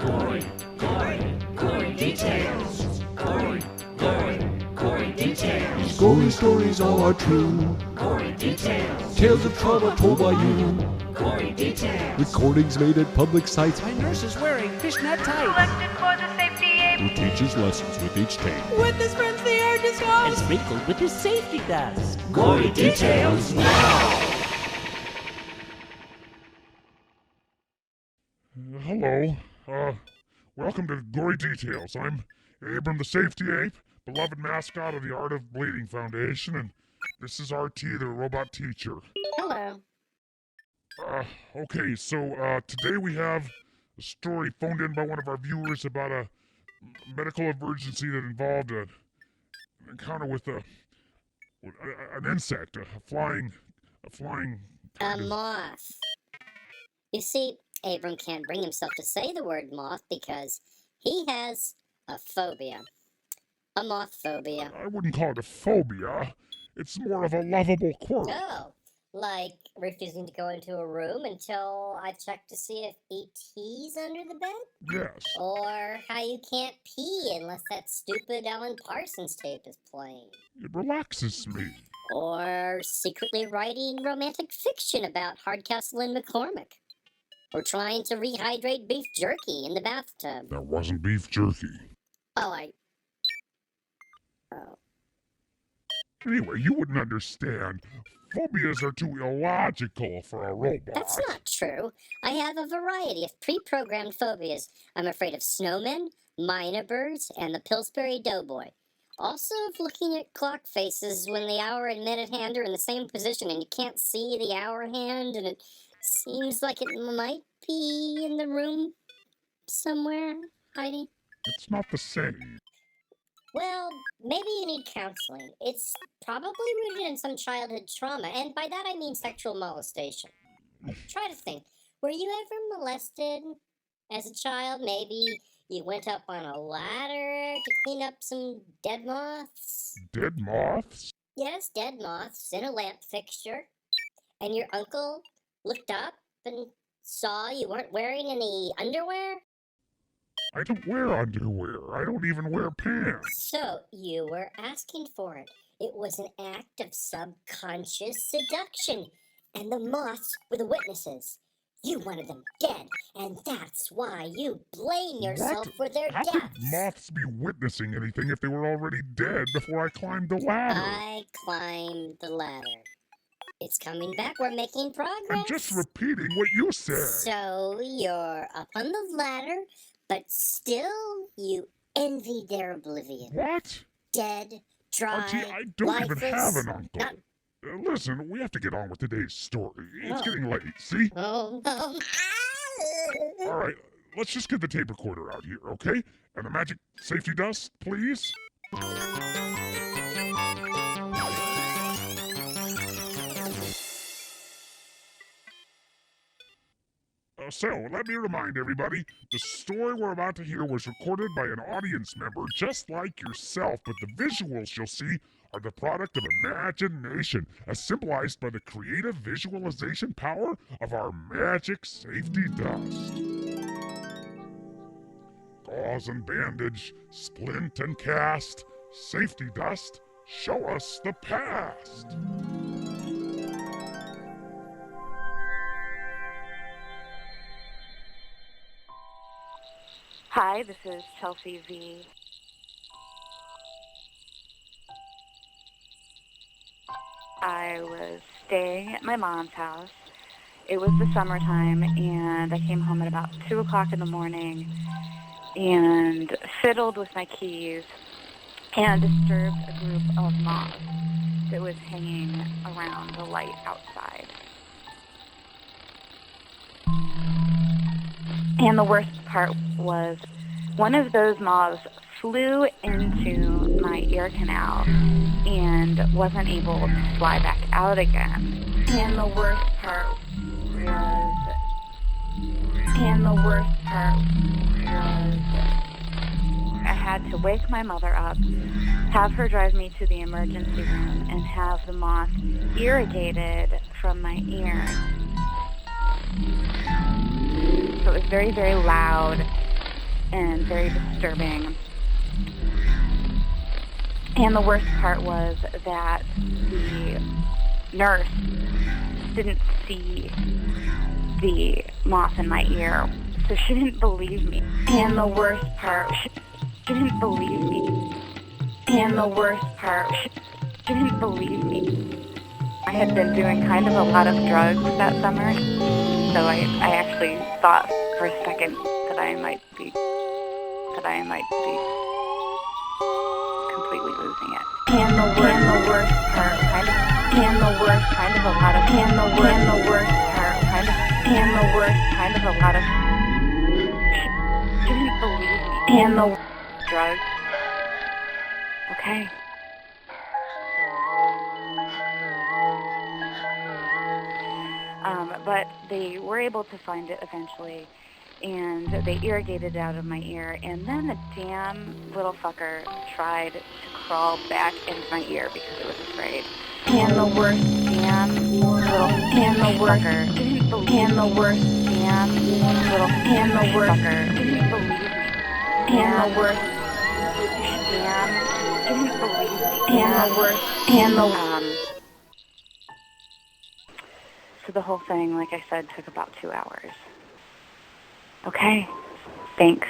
Gory, gory, gory details. Gory, gory, gory details. Gory stories all are true. Gory details. Tales of trauma told by you. Gory details. Recordings made at public sites My nurse is wearing fishnet tights. Selected for the safety aid. who teaches lessons with each tape. With his friends, the air just And goes. sprinkled with his safety dust. Gory details now. Hello. Welcome to Gory Details. I'm Abram the Safety Ape, beloved mascot of the Art of Bleeding Foundation, and this is RT, the robot teacher. Hello. Okay, so today we have a story phoned in by one of our viewers about a medical emergency that involved an encounter with an insect, a flying A moth. You see, Abram can't bring himself to say the word moth because he has a phobia. A moth phobia. I wouldn't call it a phobia. It's more of a lovable quirk. Oh, like refusing to go into a room until I check to see if ET's under the bed? Yes. Or how you can't pee unless that stupid Ellen Parsons tape is playing. It relaxes me. Or secretly writing romantic fiction about Hardcastle and McCormick. Or trying to rehydrate beef jerky in the bathtub. That wasn't beef jerky. Oh. Anyway, you wouldn't understand. Phobias are too illogical for a robot. That's not true. I have a variety of pre-programmed phobias. I'm afraid of snowmen, minor birds, and the Pillsbury Doughboy. Also of looking at clock faces when the hour and minute hand are in the same position and you can't see the hour hand and it seems like it might be in the room somewhere, hiding. It's not the same. Well, maybe you need counseling. It's probably rooted in some childhood trauma, and by that I mean sexual molestation. Try to think. Were you ever molested as a child? Maybe you went up on a ladder to clean up some dead moths? Dead moths? Yes, dead moths in a lamp fixture. And your uncle looked up and saw you weren't wearing any underwear? I don't wear underwear. I don't even wear pants. So you were asking for it. It was an act of subconscious seduction. And the moths were the witnesses. You wanted them dead, and that's why you blame yourself What? for their How deaths. could moths be witnessing anything if they were already dead before I climbed the ladder? I climbed the ladder. It's coming back. We're making progress. I'm just repeating what you said. So you're up on the ladder, but still you envy their oblivion. What? Dead, dry, Archie, I don't even lifeless, have an uncle. not- Listen, we have to get on with today's story. It's Oh. getting late, see? Oh, All right, let's just get the tape recorder out here, okay? And the magic safety dust, please. So, let me remind everybody, the story we're about to hear was recorded by an audience member just like yourself, but the visuals you'll see are the product of imagination, as symbolized by the creative visualization power of our magic safety dust. Gauze and bandage, splint and cast, safety dust, show us the past. Hi, this is Chelsea V. I was staying at my mom's house. It was the summertime, and I came home at about 2 o'clock in the morning and fiddled with my keys and disturbed a group of moths that was hanging around the light outside. And the worst part was one of those moths flew into my ear canal and wasn't able to fly back out again. And the worst part was I had to wake my mother up, have her drive me to the emergency room, and have the moth irrigated from my ear. So it was very, very loud, and very disturbing. And the worst part was that the nurse didn't see the moth in my ear, so she didn't believe me. And the worst part, she didn't believe me. And the worst part, she didn't believe me. I had been doing kind of a lot of drugs that summer, so I actually thought for a second that I might be completely losing it. And the worst part, and the worst kind of a lot of, and the worst part, and the worst kind of a lot of, she didn't believe me. And the drugs. Okay. But they were able to find it eventually, and they irrigated it out of my ear, and then the damn little fucker tried to crawl back into my ear because it was afraid. And the worst damn little fucker didn't believe me. And the worst damn little fucker didn't believe me. And the worst damn didn't believe me. And the worst So the whole thing, like I said, took about 2 hours. Okay, thanks.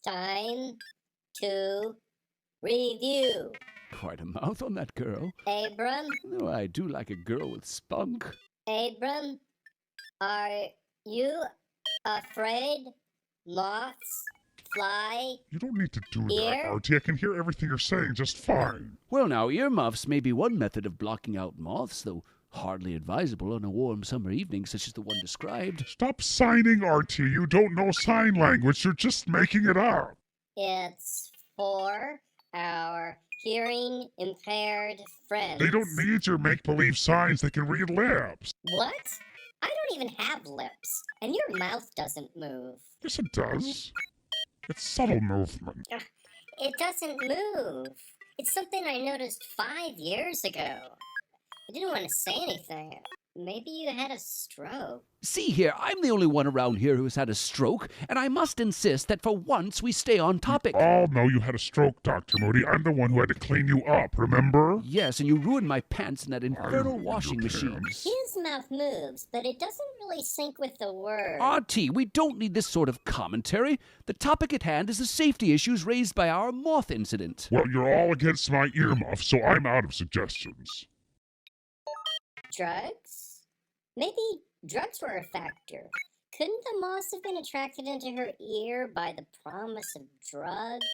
Time to review. Quite a mouth on that girl. Abram, Oh, I do like a girl with spunk. Abram, are you afraid moths fly? You don't need to do that, Ear? Artie. I can hear everything you're saying just fine. Well, now, earmuffs may be one method of blocking out moths, though hardly advisable on a warm summer evening such as the one described. Stop signing, Artie. You don't know sign language. You're just making it up. It's for our hearing impaired friends. They don't need your make-believe signs. They can read lips. What? I don't even have lips, and your mouth doesn't move. Yes, it does. It's subtle movement. It doesn't move. It's something I noticed 5 years ago. I didn't want to say anything. Maybe you had a stroke. See here, I'm the only one around here who has had a stroke, and I must insist that for once we stay on topic. We all know you had a stroke, Dr. Moody. I'm the one who had to clean you up, remember? Yes, and you ruined my pants in that infernal ruined washing your machine. pants. His mouth moves, but it doesn't really sync with the word. RT, we don't need this sort of commentary. The topic at hand is the safety issues raised by our moth incident. Well, you're all against my earmuff, so I'm out of suggestions. Drugs? Maybe drugs were a factor. Couldn't the moths have been attracted into her ear by the promise of drugs?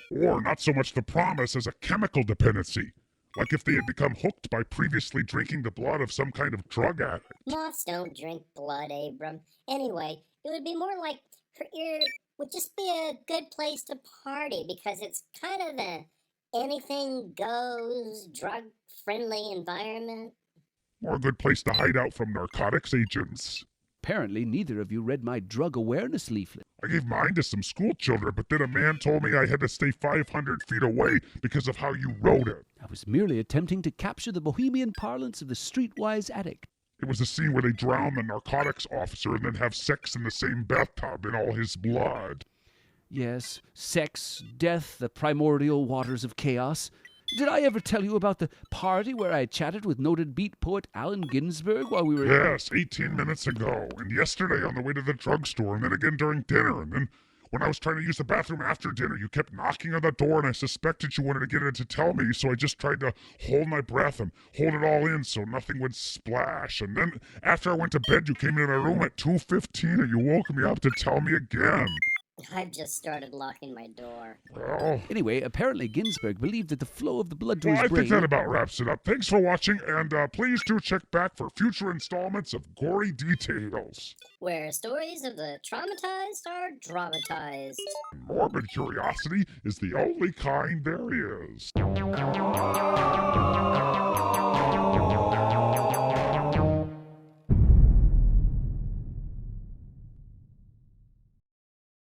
Or not so much the promise as a chemical dependency. Like if they had become hooked by previously drinking the blood of some kind of drug addict. Moths don't drink blood, Abram. Anyway, it would be more like her ear would just be a good place to party because it's kind of a anything goes, drug-friendly environment. Or a good place to hide out from narcotics agents. Apparently, neither of you read my drug awareness leaflet. I gave mine to some school children, but then a man told me I had to stay 500 feet away because of how you wrote it. I was merely attempting to capture the bohemian parlance of the streetwise addict. It was the scene where they drown the narcotics officer and then have sex in the same bathtub in all his blood. Yes, sex, death, the primordial waters of chaos. Did I ever tell you about the party where I chatted with noted beat poet Allen Ginsberg while we were... Yes, 18 minutes ago, and yesterday on the way to the drugstore, and then again during dinner, and then when I was trying to use the bathroom after dinner, you kept knocking on the door, and I suspected you wanted to get in to tell me, so I just tried to hold my breath and hold it all in so nothing would splash. And then after I went to bed, you came into my room at 2:15, and you woke me up to tell me again. I've just started locking my door. Well, Anyway, apparently Ginsberg believed that the flow of the blood to his I brain... think that about wraps it up. Thanks for watching, and please do check back for future installments of Gory Details. Where stories of the traumatized are dramatized. Morbid curiosity is the only kind there is.